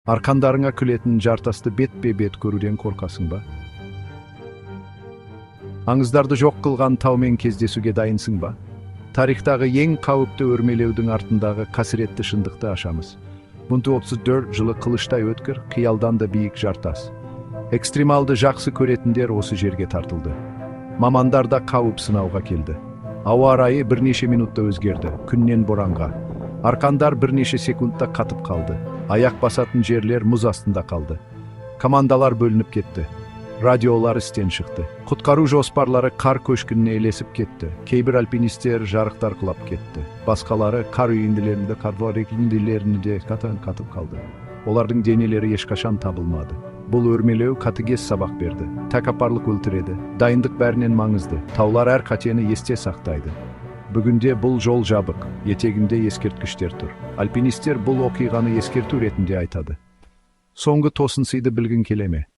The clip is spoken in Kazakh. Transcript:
Арқандарыңа күлетін жартасты бетпе-бет көруден қорқасың ба? Аңыздарды жоқ қылған таумен кездесуге дайынсың ба? Тарихтағы ең қауіпті өрмелеудің артындағы қасіретті шындықты ашамыз. 1934 жылы қылыштай өткір, қиялдан да биік жартас. Экстремалды жақсы көретіндер осы жерге тартылды. Мамандар да қауіп сынауға келді. Ауа райы бірнеше минутта өзгерді, күннен боранға. Арқандар бірнеше секундта қатып қалды. Аяқ басатын жерлер мұз астында қалды. Командалар бөлініп кетті. Радиолар істен шықты. Құтқару жоспарлары қар көшкініне ілесіп кетті. Кейбір альпинистер жарықтар құлап кетті. Басқалары қар үйінділерінде, қатып қалды. Олардың денелері ешқашан табылмады. Бұл өрмелеу қатыгез сабақ берді. Тәкаппарлық өлтіреді. Дайындық бәрінен маңызды. Таулар әр қатені есте сақтайды. Бүгінде бұл жол жабық, етегінде ескерткіштер тұр. Альпинистер бұл оқиғаны ескерту ретінде айтады. Соңғы тосын сыйды білгің келе ме?